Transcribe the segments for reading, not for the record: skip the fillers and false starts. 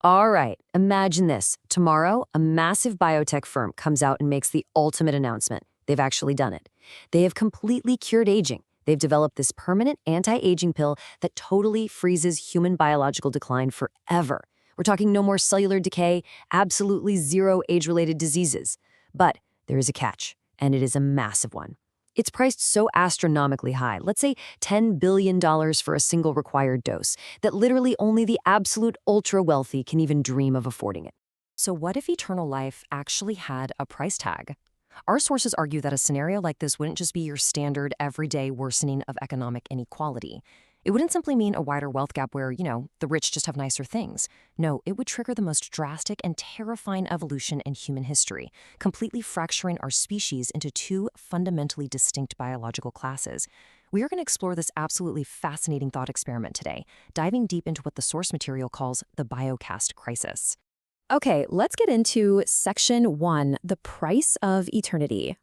All right, imagine this. Tomorrow, a massive biotech firm comes out and makes the ultimate announcement. They've actually done it. They have completely cured aging. They've developed this permanent anti-aging pill that totally freezes human biological decline forever. We're talking no more cellular decay, absolutely zero age-related diseases. But there is a catch, and it is a massive one. It's priced so astronomically high, let's say $10 billion for a single required dose, that literally only the absolute ultra-wealthy can even dream of affording it. So what if eternal life actually had a price tag? Our sources argue that a scenario like this wouldn't just be your standard everyday worsening of economic inequality. It wouldn't simply mean a wider wealth gap where, the rich just have nicer things. No, it would trigger the most drastic and terrifying evolution in human history, completely fracturing our species into two fundamentally distinct biological classes. We are going to explore this absolutely fascinating thought experiment today, diving deep into what the source material calls the biocast crisis. Okay, let's get into section 1, the price of eternity.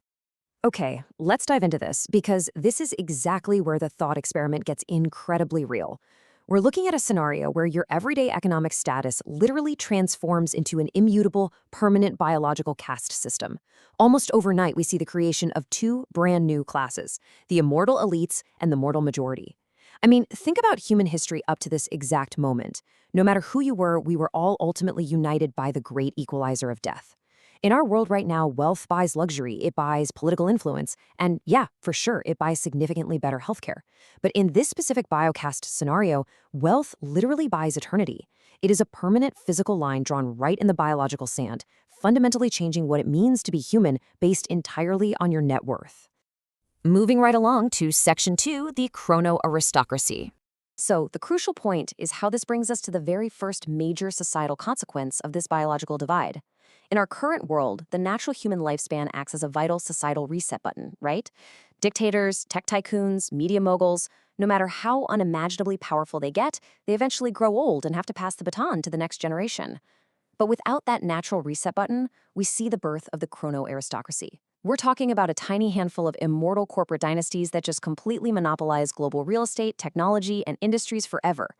Okay, let's dive into this, because this is exactly where the thought experiment gets incredibly real. We're looking at a scenario where your everyday economic status literally transforms into an immutable, permanent biological caste system. Almost overnight, we see the creation of two brand new classes, the immortal elites and the mortal majority. I mean, think about human history up to this exact moment. No matter who you were, we were all ultimately united by the great equalizer of death. In our world right now, wealth buys luxury, it buys political influence, and yeah, for sure, it buys significantly better healthcare. But in this specific biocast scenario, wealth literally buys eternity. It is a permanent physical line drawn right in the biological sand, fundamentally changing what it means to be human based entirely on your net worth. Moving right along to section 2, the chrono-aristocracy. So the crucial point is how this brings us to the very first major societal consequence of this biological divide. In our current world, the natural human lifespan acts as a vital societal reset button, right? Dictators, tech tycoons, media moguls, no matter how unimaginably powerful they get, they eventually grow old and have to pass the baton to the next generation. But without that natural reset button, we see the birth of the chrono-aristocracy. We're talking about a tiny handful of immortal corporate dynasties that just completely monopolize global real estate, technology, and industries forever.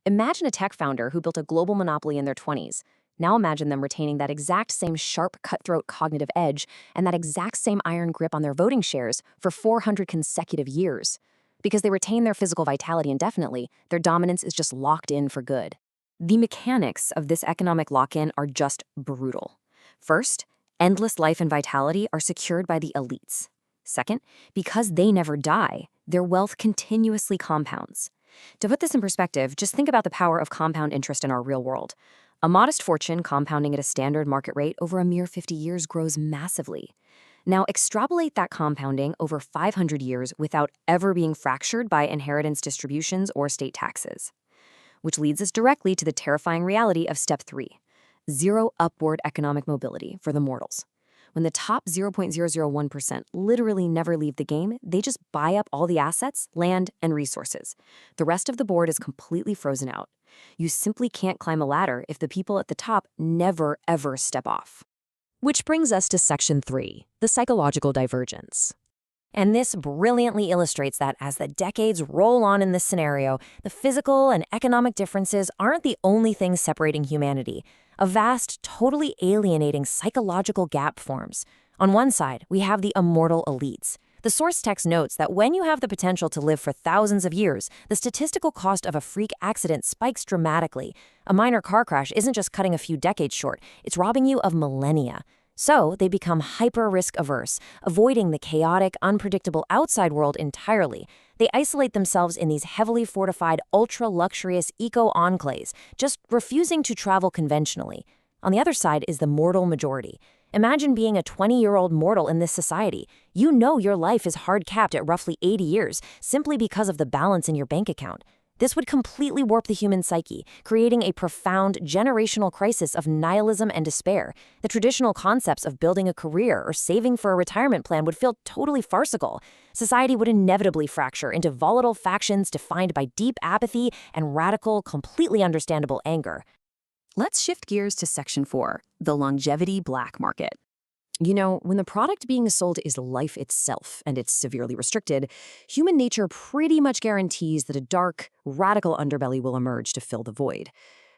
Imagine a tech founder who built a global monopoly in their 20s. Now imagine them retaining that exact same sharp, cutthroat cognitive edge and that exact same iron grip on their voting shares for 400 consecutive years. Because they retain their physical vitality indefinitely, their dominance is just locked in for good. The mechanics of this economic lock-in are just brutal. First, endless life and vitality are secured by the elites. Second, because they never die, their wealth continuously compounds. To put this in perspective, just think about the power of compound interest in our real world. A modest fortune compounding at a standard market rate over a mere 50 years grows massively. Now extrapolate that compounding over 500 years without ever being fractured by inheritance distributions or state taxes. Which leads us directly to the terrifying reality of step 3. Zero upward economic mobility for the mortals. When the top 0.001% literally never leave the game, they just buy up all the assets, land, and resources. The rest of the board is completely frozen out. You simply can't climb a ladder if the people at the top never, ever step off. Which brings us to section 3, the psychological divergence. And this brilliantly illustrates that as the decades roll on in this scenario, the physical and economic differences aren't the only things separating humanity. A vast, totally alienating psychological gap forms. On one side, we have the immortal elites. The source text notes that when you have the potential to live for thousands of years, the statistical cost of a freak accident spikes dramatically. A minor car crash isn't just cutting a few decades short, it's robbing you of millennia. So they become hyper-risk averse, avoiding the chaotic, unpredictable outside world entirely. They isolate themselves in these heavily fortified, ultra-luxurious eco-enclaves, just refusing to travel conventionally. On the other side is the mortal majority. Imagine being a 20-year-old mortal in this society. You know your life is hard-capped at roughly 80 years simply because of the balance in your bank account. This would completely warp the human psyche, creating a profound generational crisis of nihilism and despair. The traditional concepts of building a career or saving for a retirement plan would feel totally farcical. Society would inevitably fracture into volatile factions defined by deep apathy and radical, completely understandable anger. Let's shift gears to section 4, the longevity black market. You know, when the product being sold is life itself and it's severely restricted, human nature pretty much guarantees that a dark, radical underbelly will emerge to fill the void.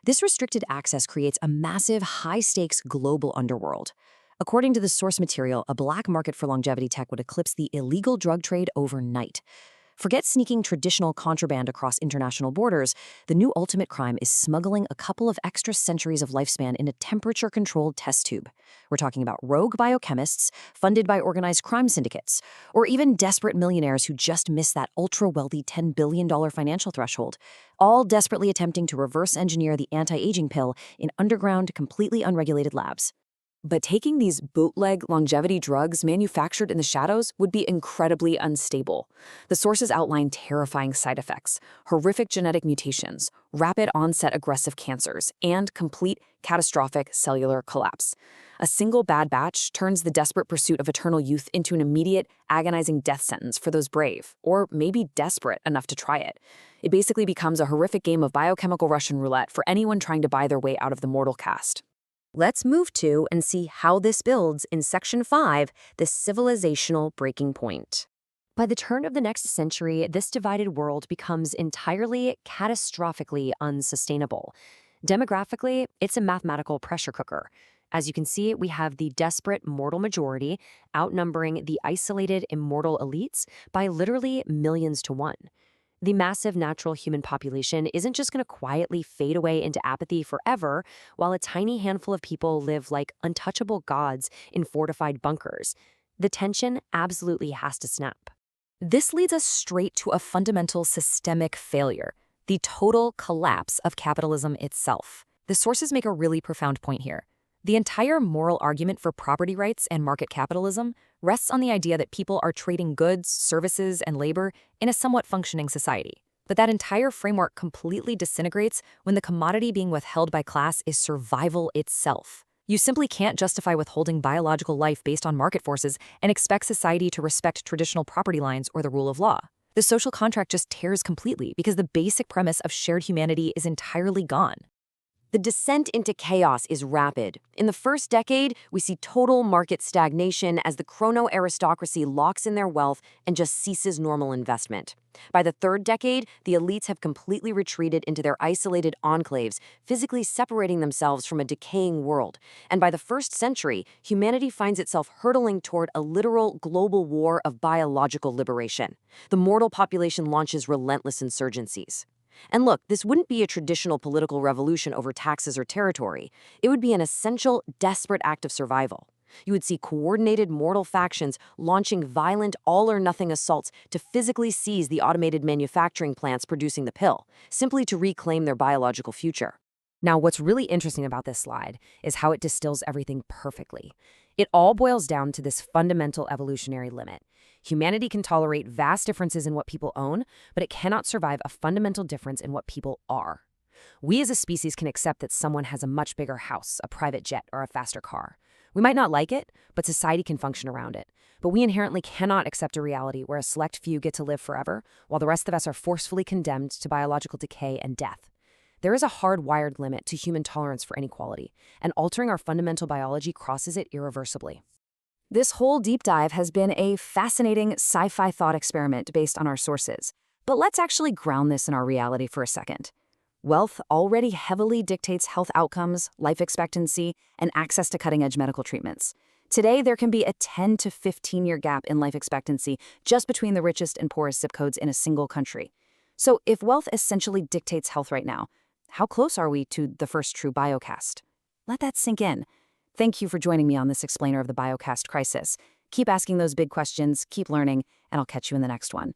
This restricted access creates a massive, high-stakes global underworld. According to the source material, a black market for longevity tech would eclipse the illegal drug trade overnight. Forget sneaking traditional contraband across international borders. The new ultimate crime is smuggling a couple of extra centuries of lifespan in a temperature-controlled test tube. We're talking about rogue biochemists funded by organized crime syndicates, or even desperate millionaires who just missed that ultra-wealthy $10 billion financial threshold, all desperately attempting to reverse engineer the anti-aging pill in underground, completely unregulated labs. But taking these bootleg longevity drugs manufactured in the shadows would be incredibly unstable. The sources outline terrifying side effects, horrific genetic mutations, rapid onset aggressive cancers, and complete catastrophic cellular collapse. A single bad batch turns the desperate pursuit of eternal youth into an immediate, agonizing death sentence for those brave, or maybe desperate enough to try it. It basically becomes a horrific game of biochemical Russian roulette for anyone trying to buy their way out of the mortal cast. Let's move to and see how this builds in Section 5, the civilizational breaking point. By the turn of the next century, this divided world becomes entirely catastrophically unsustainable. Demographically, it's a mathematical pressure cooker. As you can see, we have the desperate mortal majority outnumbering the isolated immortal elites by literally millions to one. The massive natural human population isn't just going to quietly fade away into apathy forever, while a tiny handful of people live like untouchable gods in fortified bunkers. The tension absolutely has to snap. This leads us straight to a fundamental systemic failure, the total collapse of capitalism itself. The sources make a really profound point here. The entire moral argument for property rights and market capitalism rests on the idea that people are trading goods, services, and labor in a somewhat functioning society. But that entire framework completely disintegrates when the commodity being withheld by class is survival itself. You simply can't justify withholding biological life based on market forces and expect society to respect traditional property lines or the rule of law. The social contract just tears completely because the basic premise of shared humanity is entirely gone. The descent into chaos is rapid. In the first decade, we see total market stagnation as the chrono-aristocracy locks in their wealth and just ceases normal investment. By the third decade, the elites have completely retreated into their isolated enclaves, physically separating themselves from a decaying world. And by the first century, humanity finds itself hurtling toward a literal global war of biological liberation. The mortal population launches relentless insurgencies. And look, this wouldn't be a traditional political revolution over taxes or territory. It would be an essential, desperate act of survival. You would see coordinated mortal factions launching violent all-or-nothing assaults to physically seize the automated manufacturing plants producing the pill, simply to reclaim their biological future. Now, what's really interesting about this slide is how it distills everything perfectly. It all boils down to this fundamental evolutionary limit. Humanity can tolerate vast differences in what people own, but it cannot survive a fundamental difference in what people are. We as a species can accept that someone has a much bigger house, a private jet, or a faster car. We might not like it, but society can function around it. But we inherently cannot accept a reality where a select few get to live forever, while the rest of us are forcefully condemned to biological decay and death. There is a hardwired limit to human tolerance for inequality, and altering our fundamental biology crosses it irreversibly. This whole deep dive has been a fascinating sci-fi thought experiment based on our sources. But let's actually ground this in our reality for a second. Wealth already heavily dictates health outcomes, life expectancy, and access to cutting-edge medical treatments. Today, there can be a 10 to 15-year gap in life expectancy just between the richest and poorest zip codes in a single country. So if wealth essentially dictates health right now, how close are we to the first true biocast? Let that sink in. Thank you for joining me on this explainer of the biocast crisis. Keep asking those big questions, keep learning, and I'll catch you in the next one.